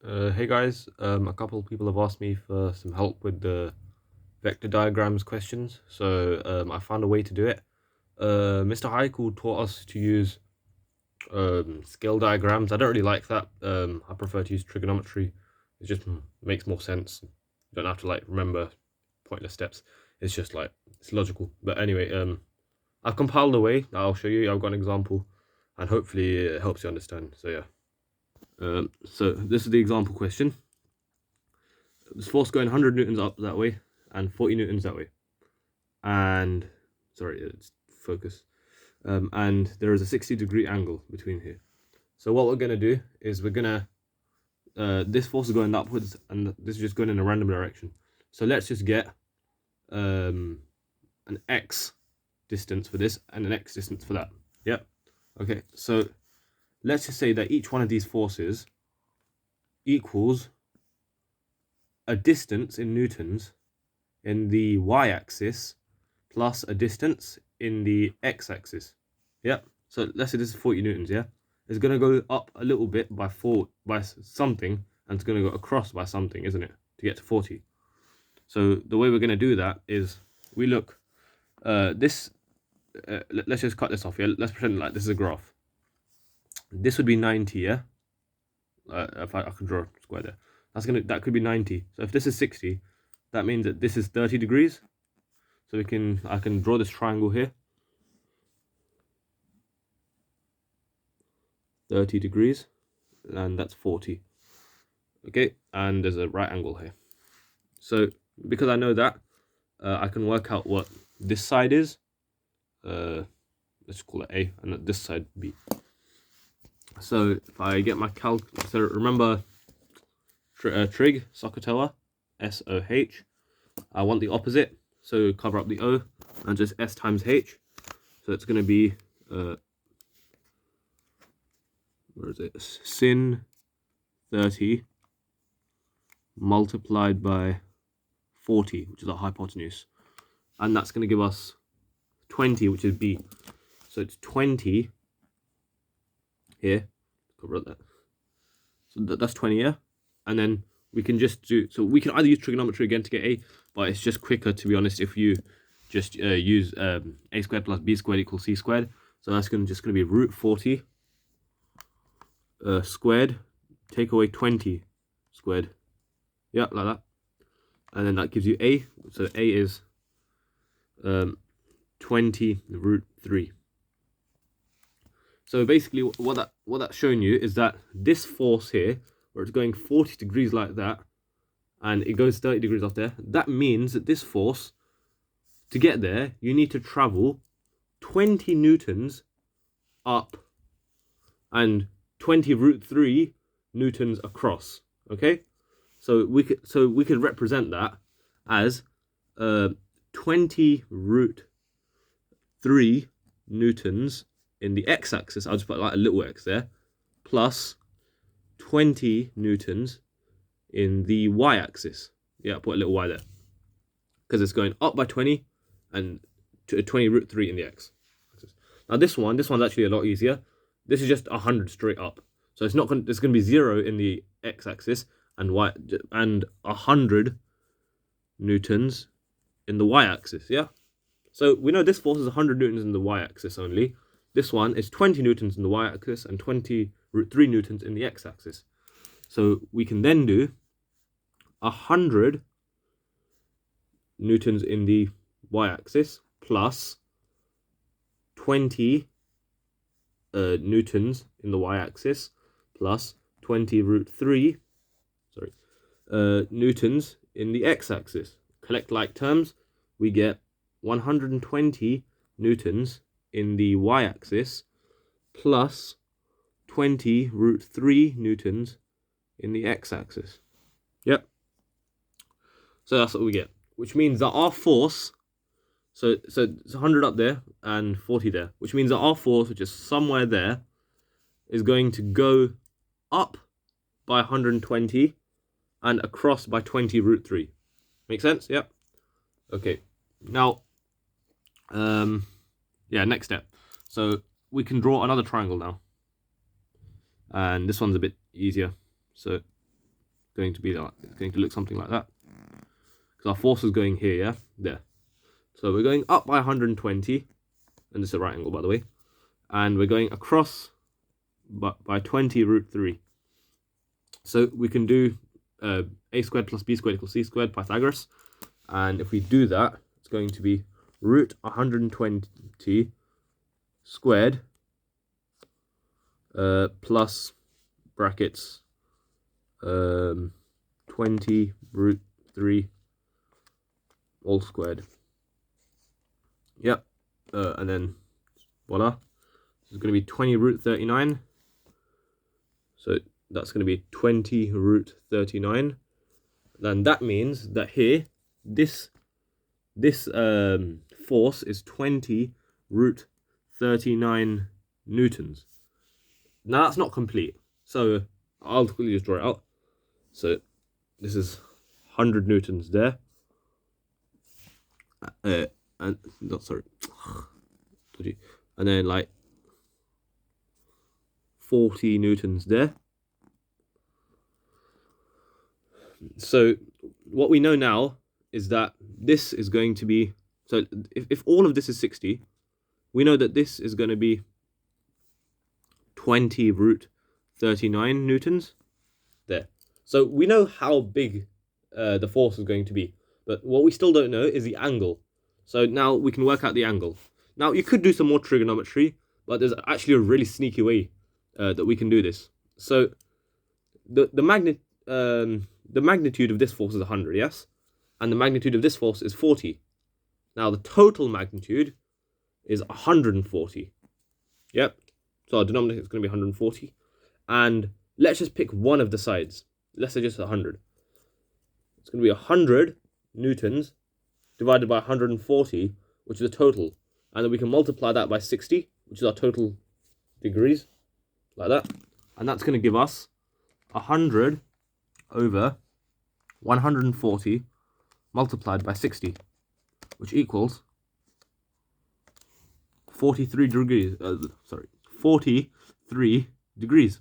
Hey guys, a couple of people have asked me for some help with the vector diagrams questions, so I found a way to do it. Mr. Haiku taught us to use scale diagrams. I don't really like that. I prefer to use trigonometry. It just makes more sense. You don't have to like remember pointless steps. It's just like it's logical. But anyway, I've compiled a way that I'll show you. I've got an example, and hopefully it helps you understand. So yeah. So this is the example question. There's force going 100 newtons up that way and 40 newtons that way. And sorry, it's focus. And there is a 60-degree angle between here. So what we're going to do is we're going to, this force is going upwards and this is just going in a random direction. So let's just get an x distance for this and an x distance for that. Yep. Okay, so let's just say that each one of these forces equals a distance in newtons in the y-axis plus a distance in the x-axis. Yep. So let's say this is 40 newtons. Yeah, it's going to go up a little bit by something, and it's going to go across by something, isn't it, to get to 40. So the way we're going to do that is we look this. Let's just cut this off. Yeah, let's pretend like this is a graph. This would be 90. Yeah. If I can draw a square there, that could be 90. So if this is 60, that means that this is 30 degrees. So I can draw this triangle here. 30 degrees, and that's 40. Okay, and there's a right angle here. So because I know that, I can work out what this side is. Let's call it A, and this side B. So if I get my so remember trig, SOHCAHTOA, SOH. I want the opposite, so cover up the O and just S times H. So it's going to be where is it? Sin 30 multiplied by 40, which is our hypotenuse. And that's going to give us 20, which is B. So it's 20 here. Cover up that. So that's 20 here. And then we can just do, so we can either use trigonometry again to get A, but it's just quicker, to be honest, if you just use A squared plus B squared equals C squared. So that's just going to be root 40 squared, take away 20 squared. Yeah, like that. And then that gives you A. So A is 20 root 3. So basically what that's showing you is that this force here, where it's going 40 degrees like that, and it goes 30 degrees off there, that means that this force, to get there, you need to travel 20 newtons up and 20 root 3 newtons across. Okay? So we could represent that as 20 root 3 newtons in the x-axis. I'll just put like a little x there, plus 20 newtons in the y-axis. Yeah, I'll put a little y there because it's going up by 20 and 20 root 3 in the x-axis. Now this one's actually a lot easier. This is just 100 straight up. So it's not going. There's going to be 0 in the x-axis and 100 newtons in the y-axis. Yeah. So we know this force is 100 newtons in the y-axis only. This one is 20 newtons in the y-axis and 20 root 3 newtons in the x-axis. So we can then do 100 newtons in the y-axis plus 20 newtons in the y-axis plus 20 root 3 newtons in the x-axis. Collect like terms, we get 120 newtons in the y-axis plus 20 root 3 newtons in the x-axis. Yep. So that's what we get, which means that our force, so it's 100 up there and 40 there, which means that our force, which is somewhere there, is going to go up by 120 and across by 20 root 3. Make sense? Yep. Okay. Now, yeah, next step. So we can draw another triangle now. And this one's a bit easier. So going to be like, it's going to look something like that. Because our force is going here, yeah? There. So we're going up by 120, and this is a right angle, by the way. And we're going across by 20 root 3. So we can do a squared plus b squared equals c squared, Pythagoras. And if we do that, it's going to be root 120 squared plus brackets 20 root 3 all squared. Yep. And then voila. This is going to be 20 root 39. So that's going to be 20 root 39. Then that means that here, this force is 20 root 39 newtons. Now that's not complete. So I'll quickly just draw it out. So this is 100 newtons there. And then like 40 newtons there. So what we know now is that this is going to be, so if all of this is 60, we know that this is going to be 20 root 39 newtons there. So we know how big the force is going to be, but what we still don't know is the angle. So now we can work out the angle. Now you could do some more trigonometry, but there's actually a really sneaky way that we can do this. So the magnitude of this force is 100, yes? And the magnitude of this force is 40. Now the total magnitude is 140. Yep. So our denominator is going to be 140. And let's just pick one of the sides. Let's say just 100. It's going to be 100 newtons divided by 140, which is the total. And then we can multiply that by 60, which is our total degrees, like that. And that's going to give us 100 over 140 multiplied by 60, which equals 43 degrees. 43 degrees.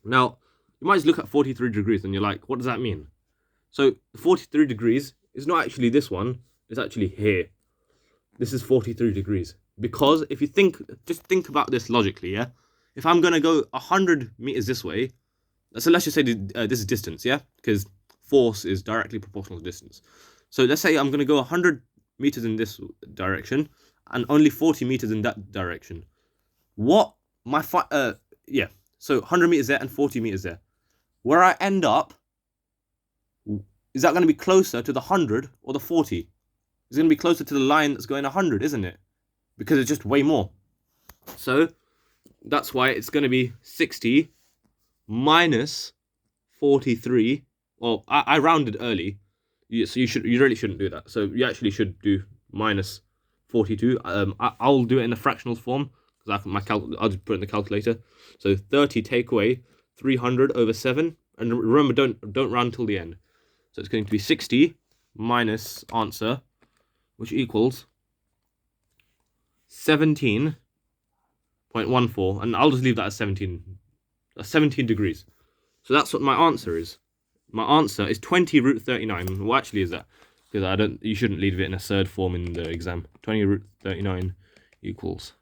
Now, you might just look at 43 degrees and you're like, what does that mean? So 43 degrees is not actually this one, it's actually here. This is 43 degrees. Because if you just think about this logically, yeah? If I'm going to go 100 meters this way, so let's just say this is distance, yeah? Because force is directly proportional to distance. So let's say I'm going to go 100 meters in this direction and only 40 meters in that direction. So 100 meters there and 40 meters there. Where I end up, is that going to be closer to the 100 or the 40? It's going to be closer to the line that's going 100, isn't it? Because it's just way more. So that's why it's going to be 60 minus 43. Well, I rounded early, so you really shouldn't do that. So you actually should do minus 42. I'll do it in a fractional form because I'll just put it in the calculator. So 30 take away 300 over 7, and remember, don't round till the end. So it's going to be 60 minus answer, which equals 17.14, and I'll just leave that as 17. That's 17 degrees. So that's what my answer is. My answer is 20 root 39. What actually is that? Because you shouldn't leave it in a third form in the exam. 20 root 39 equals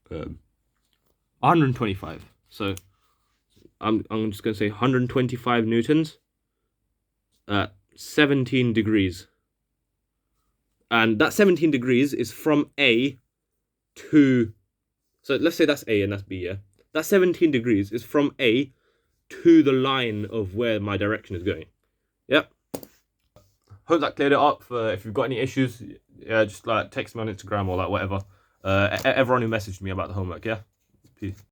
125. So I'm just going to say 125 newtons at 17 degrees. And that 17 degrees is from A to... So let's say that's A and that's B, yeah? That 17 degrees is from A to the line of where my direction is going. Yep. Hope that cleared it up. If you've got any issues, yeah, just like text me on Instagram or like whatever. Everyone who messaged me about the homework, yeah? Peace.